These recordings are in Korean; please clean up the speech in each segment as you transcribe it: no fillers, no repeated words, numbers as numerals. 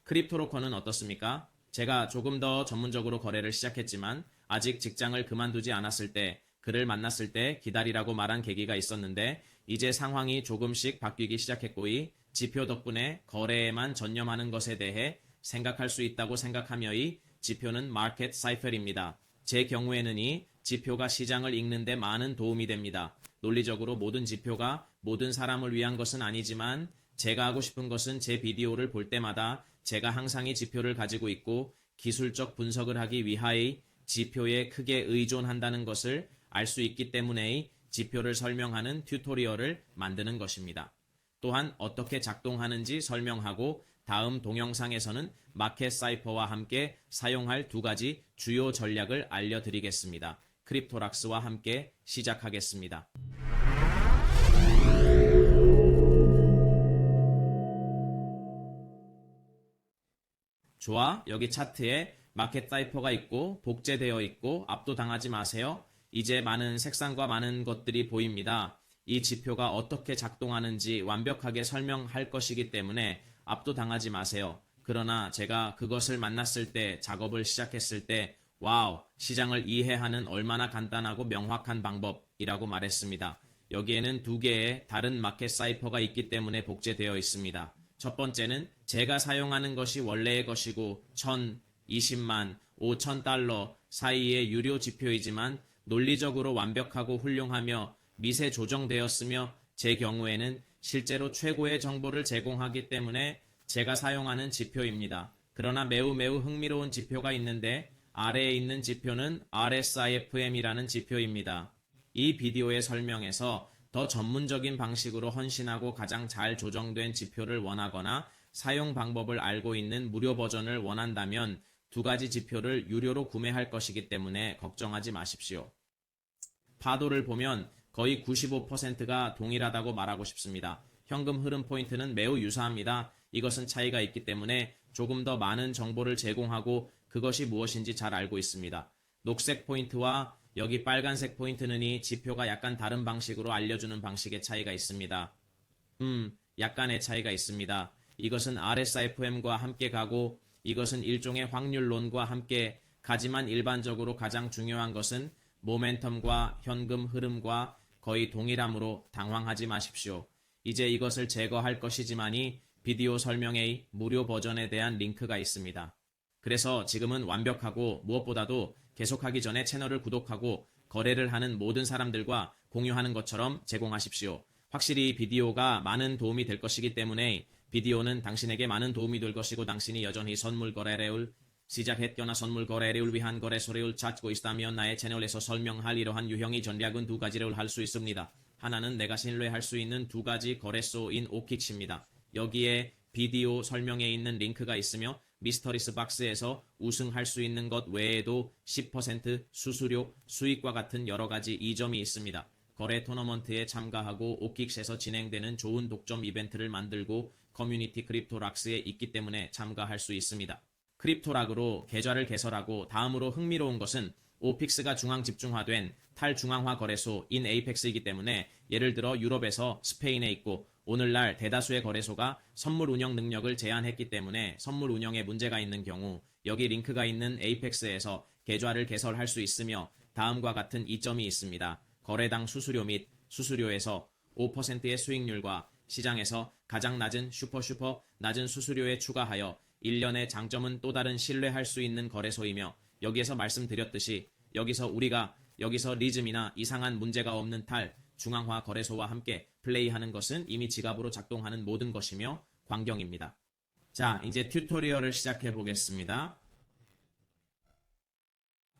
크립토로커는 어떻습니까? 제가 조금 더 전문적으로 거래를 시작했지만 아직 직장을 그만두지 않았을 때 그를 만났을 때 기다리라고 말한 계기가 있었는데 이제 상황이 조금씩 바뀌기 시작했고 이 지표 덕분에 거래에만 전념하는 것에 대해 생각할 수 있다고 생각하며 이 지표는 마켓 사이클입니다. 제 경우에는 이 지표가 시장을 읽는 데 많은 도움이 됩니다. 논리적으로 모든 지표가 모든 사람을 위한 것은 아니지만 제가 하고 싶은 것은 제 비디오를 볼 때마다 제가 항상 이 지표를 가지고 있고 기술적 분석을 하기 위하여 지표에 크게 의존한다는 것을 알 수 있기 때문에 지표를 설명하는 튜토리얼을 만드는 것입니다. 또한 어떻게 작동하는지 설명하고 다음 동영상에서는 마켓 사이퍼와 함께 사용할 두 가지 주요 전략을 알려드리겠습니다. 크립토락스와 함께 시작하겠습니다. 좋아, 여기 차트에 마켓 사이퍼가 있고 복제되어 있고 압도당하지 마세요. 이제 많은 색상과 많은 것들이 보입니다. 이 지표가 어떻게 작동하는지 완벽하게 설명할 것이기 때문에 압도당하지 마세요. 그러나 제가 그것을 만났을 때 작업을 시작했을 때 와우, 시장을 이해하는 얼마나 간단하고 명확한 방법이라고 말했습니다. 여기에는 두 개의 다른 마켓 사이퍼가 있기 때문에 복제되어 있습니다. 첫 번째는 제가 사용하는 것이 원래의 것이고 1020만, 5000달러 사이의 유료 지표이지만 논리적으로 완벽하고 훌륭하며 미세 조정되었으며 제 경우에는 실제로 최고의 정보를 제공하기 때문에 제가 사용하는 지표입니다. 그러나 매우 흥미로운 지표가 있는데 아래에 있는 지표는 RSIFM이라는 지표입니다. 이 비디오의 설명에서 더 전문적인 방식으로 헌신하고 가장 잘 조정된 지표를 원하거나 사용 방법을 알고 있는 무료 버전을 원한다면 두 가지 지표를 유료로 구매할 것이기 때문에 걱정하지 마십시오. 파도를 보면 거의 95%가 동일하다고 말하고 싶습니다. 현금 흐름 포인트는 매우 유사합니다. 이것은 차이가 있기 때문에 조금 더 많은 정보를 제공하고 그것이 무엇인지 잘 알고 있습니다. 녹색 포인트와 여기 빨간색 포인트는 이 지표가 약간 다른 방식으로 알려주는 방식의 차이가 있습니다. 약간의 차이가 있습니다. 이것은 RSIFM과 함께 가고 이것은 일종의 확률론과 함께 가지만 일반적으로 가장 중요한 것은 모멘텀과 현금 흐름과 거의 동일하므로 당황하지 마십시오. 이제 이것을 제거할 것이지만이 비디오 설명의 무료 버전에 대한 링크가 있습니다. 그래서 지금은 완벽하고 무엇보다도 계속하기 전에 채널을 구독하고 거래를 하는 모든 사람들과 공유하는 것처럼 제공하십시오. 확실히 이 비디오가 많은 도움이 될 것이기 때문에 비디오는 당신에게 많은 도움이 될 것이고 당신이 여전히 선물 거래를 시작했거나 선물 거래를 위한 거래소를 찾고 있다면 나의 채널에서 설명할 이러한 유형의 전략은 두 가지를 할 수 있습니다. 하나는 내가 신뢰할 수 있는 두 가지 거래소인 오킥스입니다. 여기에 비디오 설명에 있는 링크가 있으며 미스터리스 박스에서 우승할 수 있는 것 외에도 10% 수수료, 수익과 같은 여러 가지 이점이 있습니다. 거래 토너먼트에 참가하고 오킥스에서 진행되는 좋은 독점 이벤트를 만들고 커뮤니티 크립토락스에 있기 때문에 참가할 수 있습니다. 크립토락으로 계좌를 개설하고 다음으로 흥미로운 것은 오픽스가 중앙 집중화된 탈중앙화 거래소인 에이펙스이기 때문에 예를 들어 유럽에서 스페인에 있고 오늘날 대다수의 거래소가 선물 운영 능력을 제한했기 때문에 선물 운영에 문제가 있는 경우 여기 링크가 있는 에이펙스에서 계좌를 개설할 수 있으며 다음과 같은 이점이 있습니다. 거래당 수수료 및 수수료에서 5%의 수익률과 시장에서 가장 낮은 슈퍼 낮은 수수료에 추가하여 1년의 장점은 또 다른 신뢰할 수 있는 거래소이며 여기에서 말씀드렸듯이 여기서 리즘이나 이상한 문제가 없는 중앙화 거래소와 함께 플레이하는 것은 이미 지갑으로 작동하는 모든 것이며 광경입니다. 자, 이제 튜토리얼을 시작해 보겠습니다.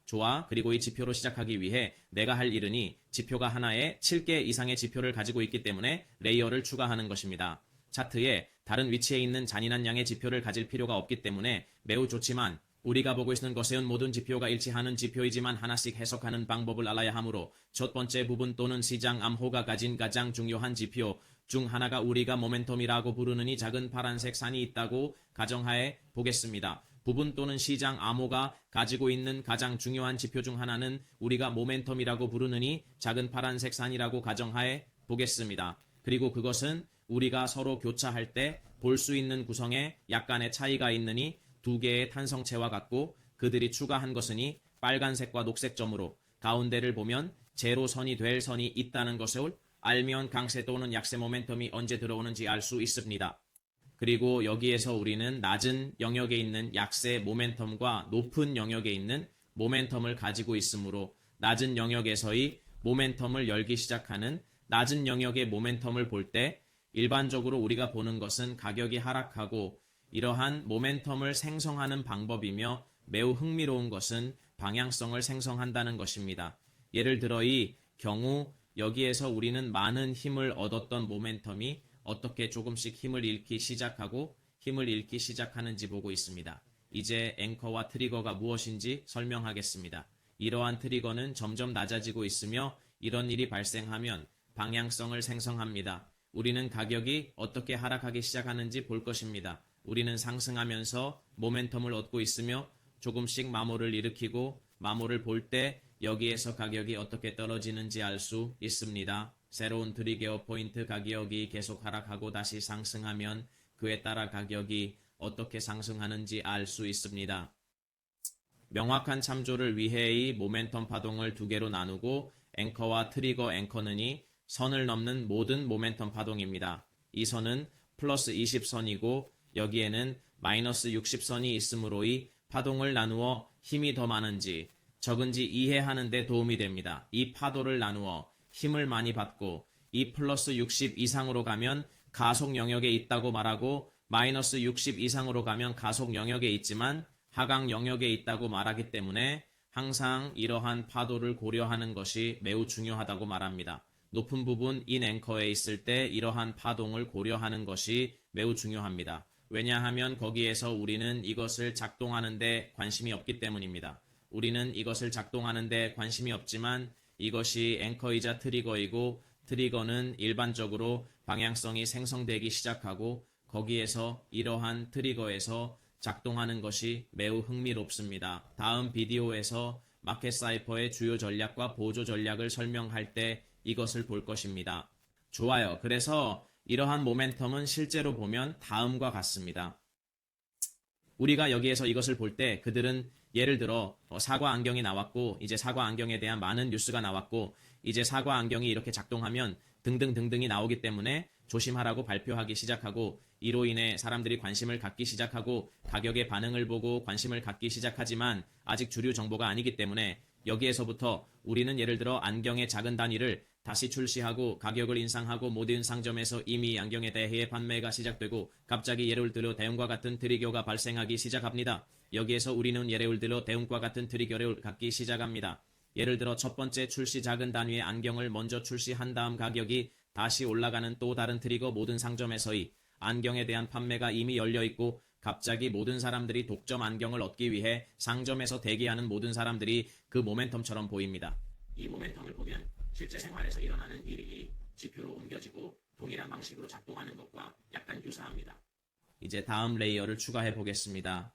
좋아. 그리고 이 지표로 시작하기 위해 내가 할 일은 이 지표가 하나에 7개 이상의 지표를 가지고 있기 때문에 레이어를 추가하는 것입니다. 차트에 다른 위치에 있는 잔인한 양의 지표를 가질 필요가 없기 때문에 매우 좋지만 우리가 보고 있는 것은 모든 지표가 일치하는 지표이지만 하나씩 해석하는 방법을 알아야 하므로 첫 번째 부분 또는 시장 암호가 가진 가장 중요한 지표 중 하나가 우리가 모멘텀이라고 부르는 이 작은 파란색 산이 있다고 가정하에 보겠습니다. 부분 또는 시장 암호가 가지고 있는 가장 중요한 지표 중 하나는 우리가 모멘텀이라고 부르는 이 작은 파란색 산이라고 가정하에 보겠습니다. 그리고 그것은 우리가 서로 교차할 때 볼 수 있는 구성에 약간의 차이가 있느니 두 개의 탄성체와 같고 그들이 추가한 것이니 빨간색과 녹색 점으로 가운데를 보면 제로선이 될 선이 있다는 것을 알면 강세 또는 약세 모멘텀이 언제 들어오는지 알 수 있습니다. 그리고 여기에서 우리는 낮은 영역에 있는 약세 모멘텀과 높은 영역에 있는 모멘텀을 가지고 있으므로 낮은 영역에서의 모멘텀을 열기 시작하는 낮은 영역의 모멘텀을 볼 때 일반적으로 우리가 보는 것은 가격이 하락하고 이러한 모멘텀을 생성하는 방법이며 매우 흥미로운 것은 방향성을 생성한다는 것입니다. 예를 들어 이 경우 여기에서 우리는 많은 힘을 얻었던 모멘텀이 어떻게 조금씩 힘을 잃기 시작하고 힘을 잃기 시작하는지 보고 있습니다. 이제 앵커와 트리거가 무엇인지 설명하겠습니다. 이러한 트리거는 점점 낮아지고 있으며 이런 일이 발생하면 방향성을 생성합니다. 우리는 가격이 어떻게 하락하기 시작하는지 볼 것입니다. 우리는 상승하면서 모멘텀을 얻고 있으며 조금씩 마모를 일으키고 마모를 볼 때 여기에서 가격이 어떻게 떨어지는지 알 수 있습니다. 새로운 트리거 포인트 가격이 계속 하락하고 다시 상승하면 그에 따라 가격이 어떻게 상승하는지 알 수 있습니다. 명확한 참조를 위해 이 모멘텀 파동을 두 개로 나누고 앵커와 트리거 앵커는이 선을 넘는 모든 모멘텀 파동입니다. 이 선은 플러스 20선이고 여기에는 마이너스 60선이 있으므로 이 파동을 나누어 힘이 더 많은지 적은지 이해하는 데 도움이 됩니다. 이 파도를 나누어 힘을 많이 받고 이 플러스 60 이상으로 가면 가속 영역에 있다고 말하고 마이너스 60 이상으로 가면 가속 영역에 있지만 하강 영역에 있다고 말하기 때문에 항상 이러한 파도를 고려하는 것이 매우 중요하다고 말합니다. 높은 부분 인 앵커에 있을 때 이러한 파동을 고려하는 것이 매우 중요합니다. 왜냐하면 거기에서 우리는 이것을 작동하는 데 관심이 없기 때문입니다. 우리는 이것을 작동하는 데 관심이 없지만 이것이 앵커이자 트리거이고 트리거는 일반적으로 방향성이 생성되기 시작하고 거기에서 이러한 트리거에서 작동하는 것이 매우 흥미롭습니다. 다음 비디오에서 마켓 사이퍼의 주요 전략과 보조 전략을 설명할 때 이것을 볼 것입니다. 좋아요. 그래서 이러한 모멘텀은 실제로 보면 다음과 같습니다. 우리가 여기에서 이것을 볼 때 그들은 예를 들어 사과 안경이 나왔고 이제 사과 안경에 대한 많은 뉴스가 나왔고 이제 사과 안경이 이렇게 작동하면 등등등등이 나오기 때문에 조심하라고 발표하기 시작하고 이로 인해 사람들이 관심을 갖기 시작하고 가격의 반응을 보고 관심을 갖기 시작하지만 아직 주류 정보가 아니기 때문에 여기에서부터 우리는 예를 들어 안경의 작은 단위를 다시 출시하고 가격을 인상하고 모든 상점에서 이미 안경에 대해 판매가 시작되고 갑자기 예를 들어 대응과 같은 트리거가 발생하기 시작합니다. 여기에서 우리는 예를 들어 대응과 같은 트리거를 갖기 시작합니다. 예를 들어 첫 번째 출시 작은 단위의 안경을 먼저 출시한 다음 가격이 다시 올라가는 또 다른 트리거 모든 상점에서의 안경에 대한 판매가 이미 열려있고 갑자기 모든 사람들이 독점 안경을 얻기 위해 상점에서 대기하는 모든 사람들이 그 모멘텀처럼 보입니다. 이 모멘텀을 보면 실제 생활에서 일어나는 일이 지표로 옮겨지고 동일한 방식으로 작동하는 것과 약간 유사합니다. 이제 다음 레이어를 추가해 보겠습니다.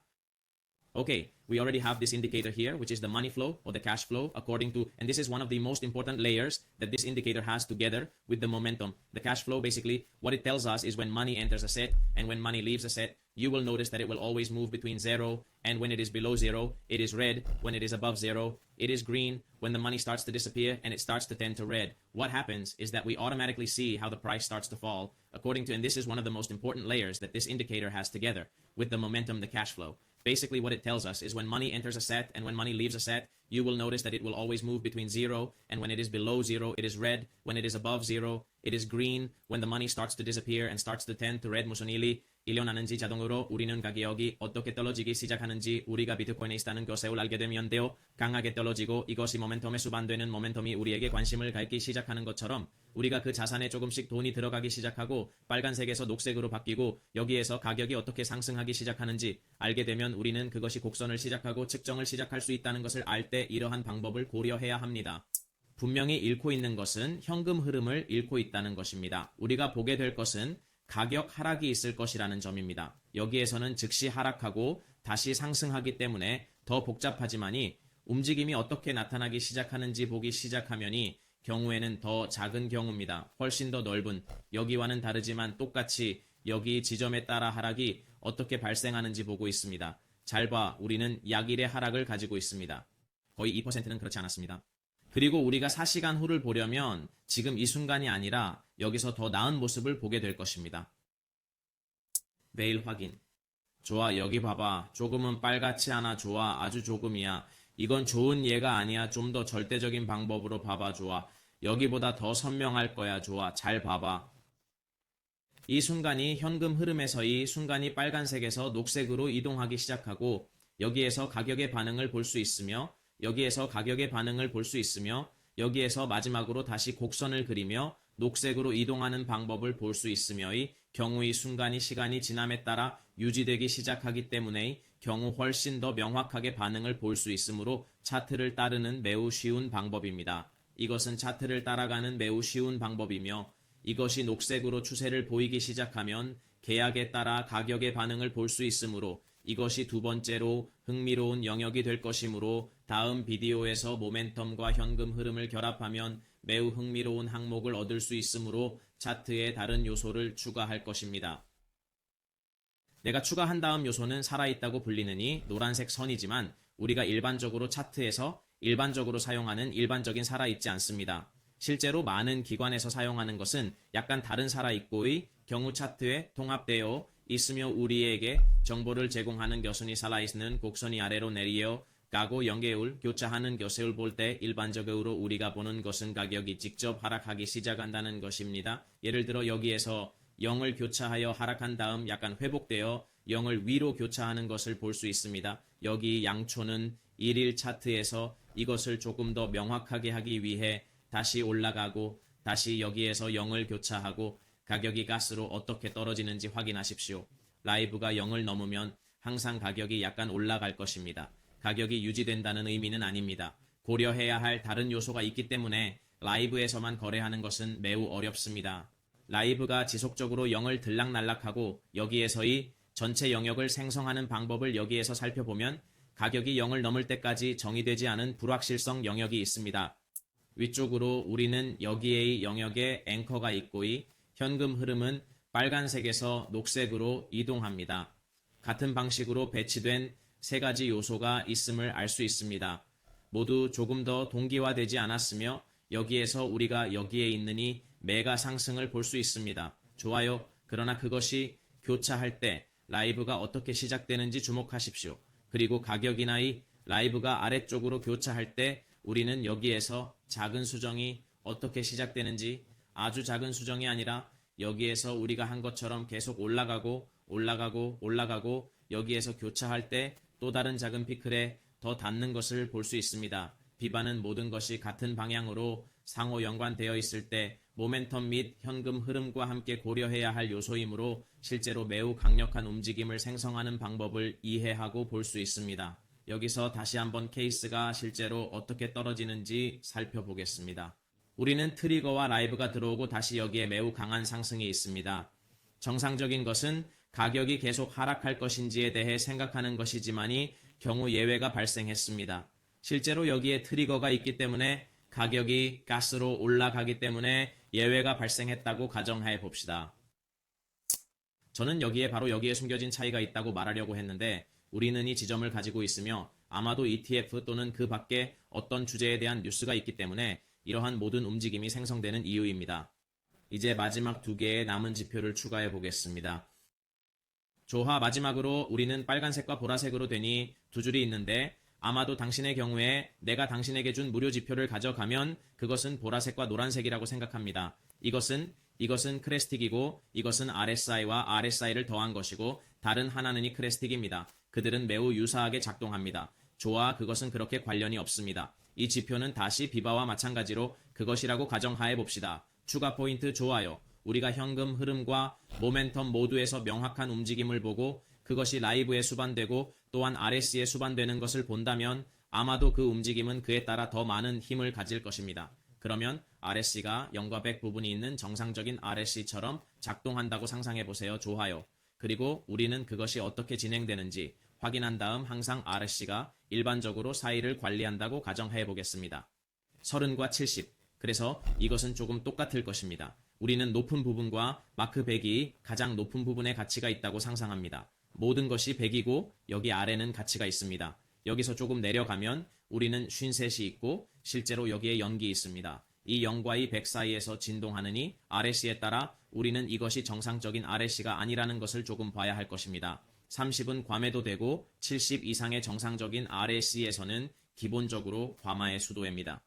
Okay, we already have this indicator here, which is the money flow or the cash flow according to, and this is one of the most important layers that this indicator has together with the momentum. The cash flow, basically, what it tells us is when money enters a set and when money leaves a set, you will notice that it will always move between 0 and when it is below 0, it is red. When it is above 0, it is green. When the money starts to disappear and it starts to tend to red, what happens is that we automatically see how the price starts to fall according to, and this is one of the most important layers that this indicator has together with the momentum, the cash flow. Basically, what it tells us is when money enters a set and when money leaves a set, you will notice that it will always move between 0 and when it is below 0, it is red. When it is above 0, it is green. When the money starts to disappear and starts to tend to red, 무슨 일이 일어나는지 자동으로 우리는 가격이 어떻게 떨어지기 시작하는지 우리가 비트코인에 있다는 것을 알게 되면요. 강하게 떨어지고 이것이 모멘텀에 수반되는 모멘텀이 우리에게 관심을 갖기 시작하는 것처럼 우리가 그 자산에 조금씩 돈이 들어가기 시작하고 빨간색에서 녹색으로 바뀌고 여기에서 가격이 어떻게 상승하기 시작하는지 알게 되면 우리는 그것이 곡선을 시작하고 측정을 시작할 수 있다는 것을 알 때 이러한 방법을 고려해야 합니다. 분명히 잃고 있는 것은 현금 흐름을 잃고 있다는 것입니다. 우리가 보게 될 것은 가격 하락이 있을 것이라는 점입니다. 여기에서는 즉시 하락하고 다시 상승하기 때문에 더 복잡하지만이 움직임이 어떻게 나타나기 시작하는지 보기 시작하면이 경우에는 더 작은 경우입니다. 훨씬 더 넓은, 여기와는 다르지만 똑같이 여기 지점에 따라 하락이 어떻게 발생하는지 보고 있습니다. 잘 봐, 우리는 약일의 하락을 가지고 있습니다. 거의 2%는 그렇지 않았습니다. 그리고 우리가 4시간 후를 보려면 지금 이 순간이 아니라 여기서 더 나은 모습을 보게 될 것입니다. 매일 확인. 좋아, 여기 봐봐. 조금은 빨갛지 않아. 좋아, 아주 조금이야. 이건 좋은 예가 아니야. 좀 더 절대적인 방법으로 봐봐. 좋아. 여기보다 더 선명할 거야. 좋아, 잘 봐봐. 이 순간이 현금 흐름에서의 순간이 빨간색에서 녹색으로 이동하기 시작하고 여기에서 가격의 반응을 볼 수 있으며 여기에서 가격의 반응을 볼 수 있으며 여기에서 마지막으로 다시 곡선을 그리며 녹색으로 이동하는 방법을 볼 수 있으며의 경우의 순간이 시간이 지남에 따라 유지되기 시작하기 때문에 경우 훨씬 더 명확하게 반응을 볼 수 있으므로 차트를 따르는 매우 쉬운 방법입니다. 이것은 차트를 따라가는 매우 쉬운 방법이며 이것이 녹색으로 추세를 보이기 시작하면 계약에 따라 가격의 반응을 볼 수 있으므로 이것이 두 번째로 흥미로운 영역이 될 것이므로 다음 비디오에서 모멘텀과 현금 흐름을 결합하면 매우 흥미로운 항목을 얻을 수 있으므로 차트에 다른 요소를 추가할 것입니다. 내가 추가한 다음 요소는 살아있다고 불리느니 노란색 선이지만 우리가 일반적으로 차트에서 일반적으로 사용하는 일반적인 살아있지 않습니다. 실제로 많은 기관에서 사용하는 것은 약간 다른 살아있고의 경우 차트에 통합되어 있으며 우리에게 정보를 제공하는 것은 살아있는 곡선이 아래로 내리어 가고 연계율 교차하는 것을 볼 때 일반적으로 우리가 보는 것은 가격이 직접 하락하기 시작한다는 것입니다. 예를 들어 여기에서 0을 교차하여 하락한 다음 약간 회복되어 0을 위로 교차하는 것을 볼 수 있습니다. 여기 양초는 1일 차트에서 이것을 조금 더 명확하게 하기 위해 다시 올라가고 다시 여기에서 0을 교차하고 가격이 가스로 어떻게 떨어지는지 확인하십시오. 라이브가 0을 넘으면 항상 가격이 약간 올라갈 것입니다. 가격이 유지된다는 의미는 아닙니다. 고려해야 할 다른 요소가 있기 때문에 라이브에서만 거래하는 것은 매우 어렵습니다. 라이브가 지속적으로 0을 들락날락하고 여기에서의 전체 영역을 생성하는 방법을 여기에서 살펴보면 가격이 0을 넘을 때까지 정의되지 않은 불확실성 영역이 있습니다. 위쪽으로 우리는 여기의 영역에 앵커가 있고의 현금 흐름은 빨간색에서 녹색으로 이동합니다. 같은 방식으로 배치된 세 가지 요소가 있음을 알 수 있습니다. 모두 조금 더 동기화되지 않았으며 여기에서 우리가 여기에 있느니 매가 상승을 볼 수 있습니다. 좋아요. 그러나 그것이 교차할 때 라이브가 어떻게 시작되는지 주목하십시오. 그리고 가격이나의 라이브가 아래쪽으로 교차할 때 우리는 여기에서 작은 수정이 어떻게 시작되는지 아주 작은 수정이 아니라 여기에서 우리가 한 것처럼 계속 올라가고 여기에서 교차할 때 또 다른 작은 피클에 더 닿는 것을 볼 수 있습니다. 비반은 모든 것이 같은 방향으로 상호 연관되어 있을 때 모멘텀 및 현금 흐름과 함께 고려해야 할 요소이므로 실제로 매우 강력한 움직임을 생성하는 방법을 이해하고 볼 수 있습니다. 여기서 다시 한번 케이스가 실제로 어떻게 떨어지는지 살펴보겠습니다. 우리는 트리거와 라이브가 들어오고 다시 여기에 매우 강한 상승이 있습니다. 정상적인 것은 가격이 계속 하락할 것인지에 대해 생각하는 것이지만이 경우 예외가 발생했습니다. 실제로 여기에 트리거가 있기 때문에 가격이 가스로 올라가기 때문에 예외가 발생했다고 가정해 봅시다. 저는 바로 여기에 숨겨진 차이가 있다고 말하려고 했는데 우리는 이 지점을 가지고 있으며 아마도 ETF 또는 그 밖에 어떤 주제에 대한 뉴스가 있기 때문에 이러한 모든 움직임이 생성되는 이유입니다. 이제 마지막 두 개의 남은 지표를 추가해 보겠습니다. 조화 마지막으로 우리는 빨간색과 보라색으로 되니 두 줄이 있는데 아마도 당신의 경우에 내가 당신에게 준 무료 지표를 가져가면 그것은 보라색과 노란색이라고 생각합니다. 이것은 크레스틱이고 이것은 RSI와 RSI를 더한 것이고 다른 하나는 이 크레스틱입니다. 그들은 매우 유사하게 작동합니다. 조화 그것은 그렇게 관련이 없습니다. 이 지표는 다시 비바와 마찬가지로 그것이라고 가정하에 봅시다. 추가 포인트 좋아요. 우리가 현금 흐름과 모멘텀 모두에서 명확한 움직임을 보고 그것이 라이브에 수반되고 또한 RS에 수반되는 것을 본다면 아마도 그 움직임은 그에 따라 더 많은 힘을 가질 것입니다. 그러면 RS가 0과 100 부분이 있는 정상적인 RS처럼 작동한다고 상상해 보세요. 좋아요. 그리고 우리는 그것이 어떻게 진행되는지 확인한 다음 항상 RS가 일반적으로 사이를 관리한다고 가정해 보겠습니다. 30과 70. 그래서 이것은 조금 똑같을 것입니다. 우리는 높은 부분과 마크 100이 가장 높은 부분에 가치가 있다고 상상합니다. 모든 것이 100이고 여기 아래는 가치가 있습니다. 여기서 조금 내려가면 우리는 53이 있고 실제로 여기에 0이 있습니다. 이 0과 이 100 사이에서 진동하느니 RS에 따라 우리는 이것이 정상적인 RS가 아니라는 것을 조금 봐야 할 것입니다. 30은 괌해도 되고 70 이상의 정상적인 RS에서는 기본적으로 괌하의 수도입니다.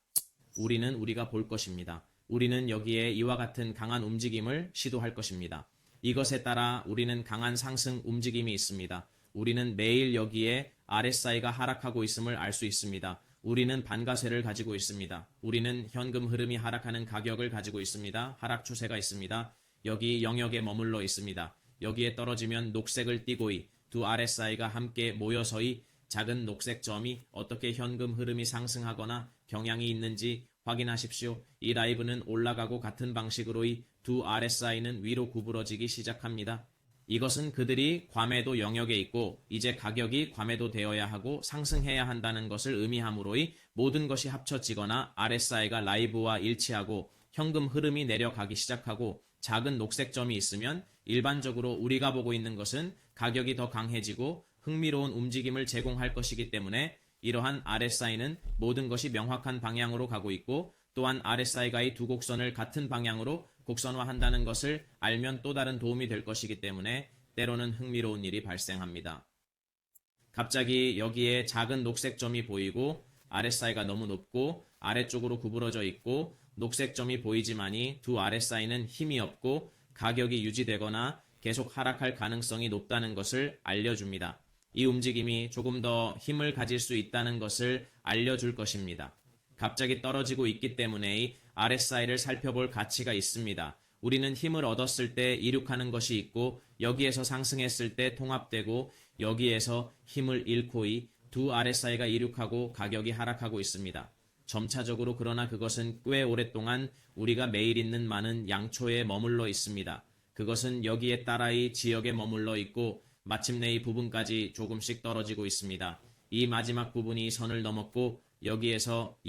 우리는 우리가 볼 것입니다. 우리는 여기에 이와 같은 강한 움직임을 시도할 것입니다. 이것에 따라 우리는 강한 상승 움직임이 있습니다. 우리는 매일 여기에 RSI가 하락하고 있음을 알 수 있습니다. 우리는 반가세를 가지고 있습니다. 우리는 현금 흐름이 하락하는 가격을 가지고 있습니다. 하락 추세가 있습니다. 여기 영역에 머물러 있습니다. 여기에 떨어지면 녹색을 띠고이 두 RSI가 함께 모여서의 작은 녹색 점이 어떻게 현금 흐름이 상승하거나 경향이 있는지 확인하십시오. 이 라이브는 올라가고 같은 방식으로의 두 RSI는 위로 구부러지기 시작합니다. 이것은 그들이 괌해도 영역에 있고 이제 가격이 괌해도 되어야 하고 상승해야 한다는 것을 의미하므로의 모든 것이 합쳐지거나 RSI가 라이브와 일치하고 현금 흐름이 내려가기 시작하고 작은 녹색 점이 있으면 일반적으로 우리가 보고 있는 것은 가격이 더 강해지고 흥미로운 움직임을 제공할 것이기 때문에 이러한 RSI는 모든 것이 명확한 방향으로 가고 있고 또한 RSI가 이 두 곡선을 같은 방향으로 곡선화한다는 것을 알면 또 다른 도움이 될 것이기 때문에 때로는 흥미로운 일이 발생합니다. 갑자기 여기에 작은 녹색 점이 보이고 RSI가 너무 높고 아래쪽으로 구부러져 있고 녹색 점이 보이지만이 두 RSI는 힘이 없고 가격이 유지되거나 계속 하락할 가능성이 높다는 것을 알려줍니다. 이 움직임이 조금 더 힘을 가질 수 있다는 것을 알려줄 것입니다. 갑자기 떨어지고 있기 때문에 RSI를 살펴볼 가치가 있습니다. 우리는 힘을 얻었을 때 이륙하는 것이 있고 여기에서 상승했을 때 통합되고 여기에서 힘을 잃고의 두 RSI가 이륙하고 가격이 하락하고 있습니다. 점차적으로 그러나 그것은 꽤 오랫동안 우리가 매일 있는 많은 양초에 머물러 있습니다. 그것은 여기에 따라의 지역에 머물러 있고 마침내 이 부분까지 조금씩 떨어지고 있습니다. 이 마지막 부분이 선을 넘었고 여기에서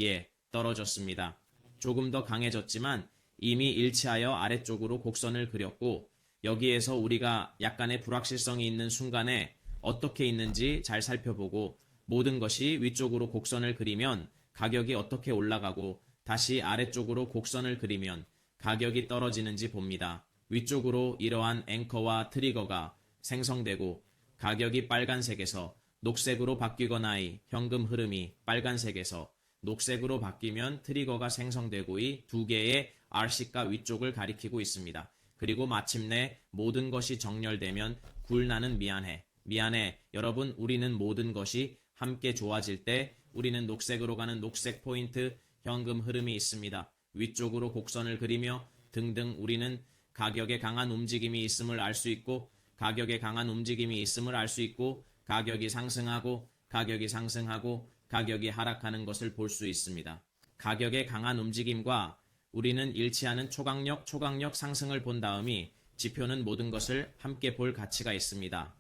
떨어졌습니다. 조금 더 강해졌지만 이미 일치하여 아래쪽으로 곡선을 그렸고 여기에서 우리가 약간의 불확실성이 있는 순간에 어떻게 있는지 잘 살펴보고 모든 것이 위쪽으로 곡선을 그리면 가격이 어떻게 올라가고 다시 아래쪽으로 곡선을 그리면 가격이 떨어지는지 봅니다. 위쪽으로 이러한 앵커와 트리거가 생성되고 가격이 빨간색에서 녹색으로 바뀌거나의 현금 흐름이 빨간색에서 녹색으로 바뀌면 트리거가 생성되고의 두 개의 RC가 위쪽을 가리키고 있습니다. 그리고 마침내 모든 것이 정렬되면 굴나는 미안해 여러분 우리는 모든 것이 함께 좋아질 때 우리는 녹색으로 가는 녹색 포인트 현금 흐름이 있습니다. 위쪽으로 곡선을 그리며 등등 우리는 가격에 강한 움직임이 있음을 알 수 있고 가격에 강한 움직임이 있음을 알 수 있고 가격이 상승하고 가격이 상승하고 가격이 하락하는 것을 볼 수 있습니다. 가격의 강한 움직임과 우리는 일치하는 초강력 상승을 본 다음이 지표는 모든 것을 함께 볼 가치가 있습니다.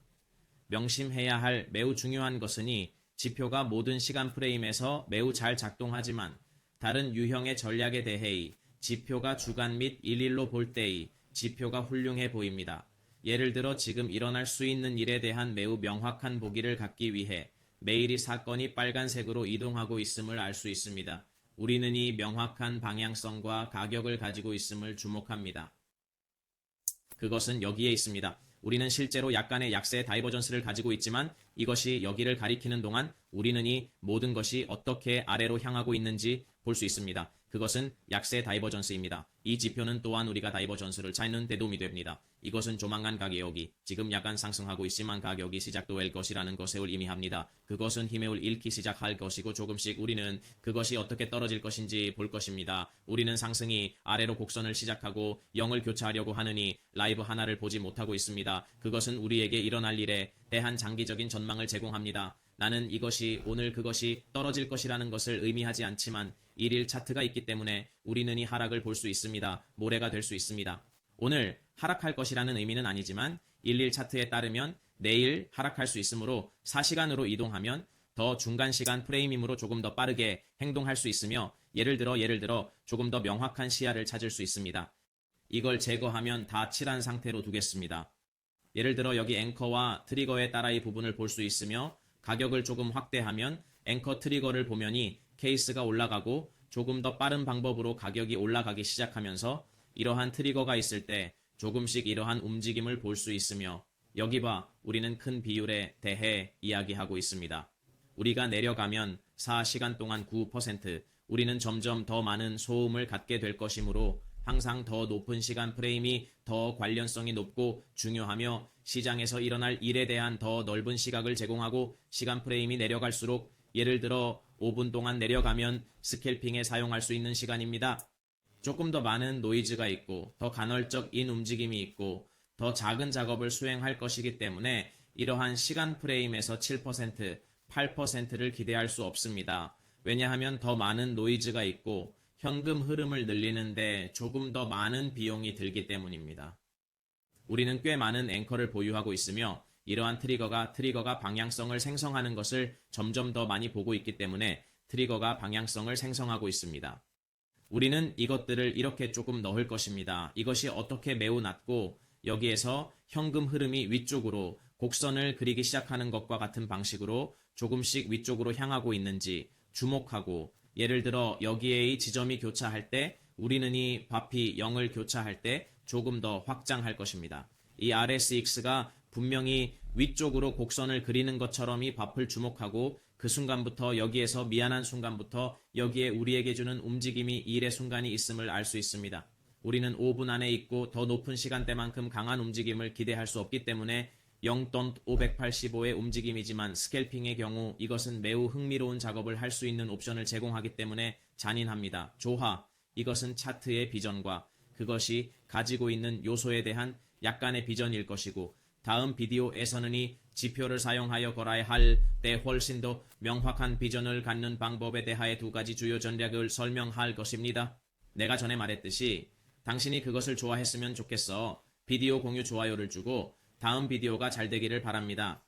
명심해야 할 매우 중요한 것은이 지표가 모든 시간 프레임에서 매우 잘 작동하지만 다른 유형의 전략에 대해 지표가 주간 및 일일로 볼 때의 지표가 훌륭해 보입니다. 예를 들어 지금 일어날 수 있는 일에 대한 매우 명확한 보기를 갖기 위해 매일이 사건이 빨간색으로 이동하고 있음을 알 수 있습니다. 우리는 이 명확한 방향성과 가격을 가지고 있음을 주목합니다. 그것은 여기에 있습니다. 우리는 실제로 약간의 약세 다이버전스를 가지고 있지만 이것이 여기를 가리키는 동안 우리는 이 모든 것이 어떻게 아래로 향하고 있는지 볼 수 있습니다. 그것은 약세 다이버전스입니다. 이 지표는 또한 우리가 다이버전스를 찾는 대도움이 됩니다. 이것은 조만간 가격이 지금 약간 상승하고 있지만 가격이 시작될 것이라는 것을 의미합니다. 그것은 힘을 잃기 시작할 것이고 조금씩 우리는 그것이 어떻게 떨어질 것인지 볼 것입니다. 우리는 상승이 아래로 곡선을 시작하고 0을 교차하려고 하느니 라이브 하나를 보지 못하고 있습니다. 그것은 우리에게 일어날 일에 대한 장기적인 전망을 제공합니다. 나는 이것이 오늘 그것이 떨어질 것이라는 것을 의미하지 않지만 일일 차트가 있기 때문에 우리는 이 하락을 볼 수 있습니다. 모레가 될 수 있습니다. 오늘 하락할 것이라는 의미는 아니지만 일일 차트에 따르면 내일 하락할 수 있으므로 4시간으로 이동하면 더 중간 시간 프레임이므로 조금 더 빠르게 행동할 수 있으며 예를 들어 조금 더 명확한 시야를 찾을 수 있습니다. 이걸 제거하면 다 칠한 상태로 두겠습니다. 예를 들어 여기 앵커와 트리거에 따라 이 부분을 볼 수 있으며 가격을 조금 확대하면 앵커 트리거를 보면이 케이스가 올라가고 조금 더 빠른 방법으로 가격이 올라가기 시작하면서 이러한 트리거가 있을 때 조금씩 이러한 움직임을 볼 수 있으며 여기 봐, 우리는 큰 비율에 대해 이야기하고 있습니다. 우리가 내려가면 4시간 동안 9%, 우리는 점점 더 많은 소음을 갖게 될 것이므로 항상 더 높은 시간 프레임이 더 관련성이 높고 중요하며 시장에서 일어날 일에 대한 더 넓은 시각을 제공하고 시간 프레임이 내려갈수록 예를 들어 5분 동안 내려가면 스캘핑에 사용할 수 있는 시간입니다. 조금 더 많은 노이즈가 있고 더 간헐적인 움직임이 있고 더 작은 작업을 수행할 것이기 때문에 이러한 시간 프레임에서 7%, 8%를 기대할 수 없습니다. 왜냐하면 더 많은 노이즈가 있고 현금 흐름을 늘리는데 조금 더 많은 비용이 들기 때문입니다. 우리는 꽤 많은 앵커를 보유하고 있으며 이러한 트리거가 방향성을 생성하는 것을 점점 더 많이 보고 있기 때문에 트리거가 방향성을 생성하고 있습니다. 우리는 이것들을 이렇게 조금 넣을 것입니다. 이것이 어떻게 매우 낮고 여기에서 현금 흐름이 위쪽으로 곡선을 그리기 시작하는 것과 같은 방식으로 조금씩 위쪽으로 향하고 있는지 주목하고 예를 들어 여기에의 지점이 교차할 때 우리는 이 바피 0을 교차할 때 조금 더 확장할 것입니다. 이 RSX가 분명히 위쪽으로 곡선을 그리는 것처럼 이 밥을 주목하고 그 순간부터 여기에서 미안한 순간부터 여기에 우리에게 주는 움직임이 1의 순간이 있음을 알 수 있습니다. 우리는 5분 안에 있고 더 높은 시간대만큼 강한 움직임을 기대할 수 없기 때문에 0.585의 움직임이지만 스캘핑의 경우 이것은 매우 흥미로운 작업을 할 수 있는 옵션을 제공하기 때문에 잔인합니다. 조화, 이것은 차트의 비전과 그것이 가지고 있는 요소에 대한 약간의 비전일 것이고 다음 비디오에서는 이 지표를 사용하여 거래할 때 훨씬 더 명확한 비전을 갖는 방법에 대하여 두 가지 주요 전략을 설명할 것입니다. 내가 전에 말했듯이 당신이 그것을 좋아했으면 좋겠어. 비디오 공유 좋아요를 주고 다음 비디오가 잘 되기를 바랍니다.